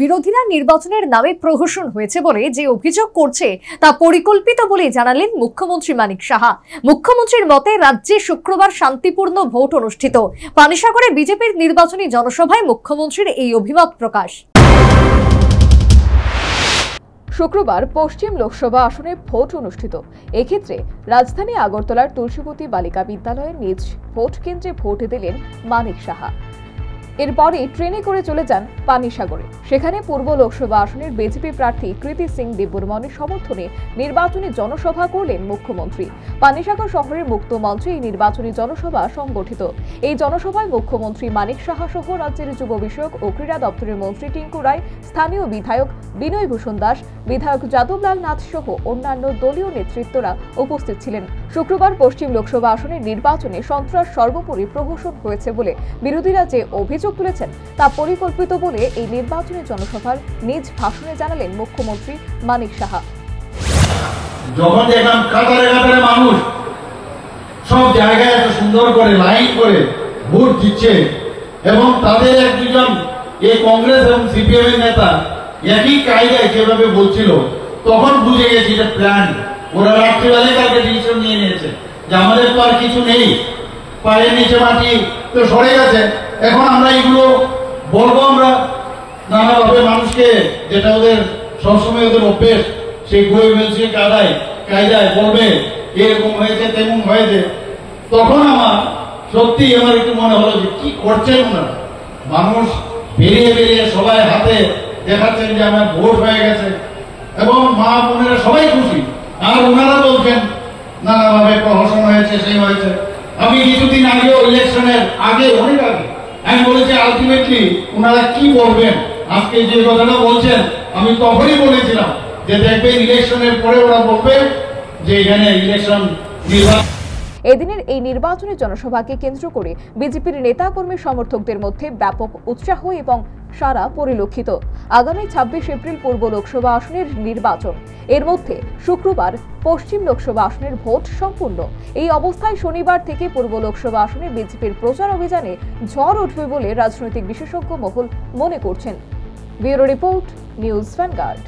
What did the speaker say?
বিরোধীরা নির্বাচনের নামে প্রহসন হয়েছে বলে যে অভিযোগ করছে তা পরিকল্পিত বলে জানালেন মুখ্যমন্ত্রী মানিক সাহা। মুখ্যমন্ত্রীর মতে রাজ্যে শুক্রবার শান্তিপূর্ণ ভোট অনুষ্ঠিত। পানিসাগরে বিজেপির নির্বাচনী জনসভায় মুখ্যমন্ত্রীর এই অভিমত প্রকাশ। শুক্রবার পশ্চিম লোকসভা আসনে ভোট অনুষ্ঠিত। এক্ষেত্রে রাজধানী আগরতলার তুলসীবতী বালিকা বিদ্যালয়ের নিজ ভোট কেন্দ্রে ভোট দিলেন মানিক সাহা। এরপরে ট্রেনে করে চলে যান পানিসাগরে। সেখানে পূর্ব লোকসভা আসনের বিজেপি প্রার্থী কৃতি সিং দেববর্মনের সমর্থনে নির্বাচনী জনসভা করলেন মুখ্যমন্ত্রী। পানিসাগর শহরের মুক্ত মঞ্চে এই নির্বাচনী জনসভা সংগঠিত। এই জনসভায় মুখ্যমন্ত্রী মানিক সাহা সহ রাজ্যের যুব বিষয়ক ও ক্রীড়া দপ্তরের মন্ত্রী টিঙ্কু রায়, স্থানীয় বিধায়ক বিনয় ভূষণ দাস, বিধায়ক যাদবলাল নাথ সহ অন্যান্য দলীয় নেতৃত্বরা উপস্থিত ছিলেন। শুক্রবার পশ্চিম লোকসভা আসনের নির্বাচনে সন্ত্রাস সর্বোপরি প্রহসন হয়েছে বলে বিরোধীরা যে অভিযোগ তুলেছেন তা পরিকল্পিত বলে এই নির্বাচনী জনসভার নিজ ভাষণে জানালেন মুখ্যমন্ত্রী মানিক সাহা। যখন দেখলাম কাতারে কাতারে মানুষ সব জায়গায় এত সুন্দর করে লাইন করে ভোট দিচ্ছে এবং তাদের এক দুজন এই কংগ্রেস এবং সিপিএম এর নেতা একই কায়দায় যেভাবে বলছিল, তখন বুঝে গেছি এটা প্ল্যান। ওরা রাত্রিবেলায় কালকে ডিসিশন নিয়ে নিয়েছে যে আমাদের তো আর কিছু নেই, পায়ের নিচে মাটি তো সরে গেছে, এখন আমরা এগুলো বলবো আমরা নানাভাবে মানুষকে, যেটা ওদের সবসময় ওদের অভ্যেস, সেই গোয়েবেন্সি কায়দায় বলবে এরকম হয়েছে তেমন হয়েছে। তখন সত্যি আমার একটু মনে হলো যে কি করছেন ওনারা। মানুষ বেরিয়ে বেরিয়ে সবাই হাতে দেখাচ্ছেন যে আমার ভোট হয়ে গেছে এবং মা বোনেরা সবাই খুশি, আর ওনারা বলছেন নানাভাবে প্রহসন হয়েছে, সেই হয়েছে। আমি কিছুদিন আগেও ইলেকশনের আগে, অনেক আগে আমি বলেছি আলটিমেটলি ওনারা কি বলবেন। আজকে যে কথাটা বলছেন আমি তখনই বলেছিলাম যে দেখবেন ইলেকশনের পরে ওরা বলবে যে এখানে ইলেকশন নির্বাচন। এদিনের এই নির্বাচনী জনসভাকে কেন্দ্র করে বিজেপির নেতাকর্মী সমর্থকদের মধ্যে ব্যাপক উৎসাহ এবং সারা পরিলক্ষিত। আগামী 26 এপ্রিল পূর্ব লোকসভা আসনের নির্বাচন, এর মধ্যে শুক্রবার পশ্চিম লোকসভা আসনের ভোট সম্পূর্ণ। এই অবস্থায় শনিবার থেকে পূর্ব লোকসভা আসনে বিজেপির প্রচার অভিযানে ঝড় উঠবে বলে রাজনৈতিক বিশেষজ্ঞ মহল মনে করছেন। Bureau report, news vanguard.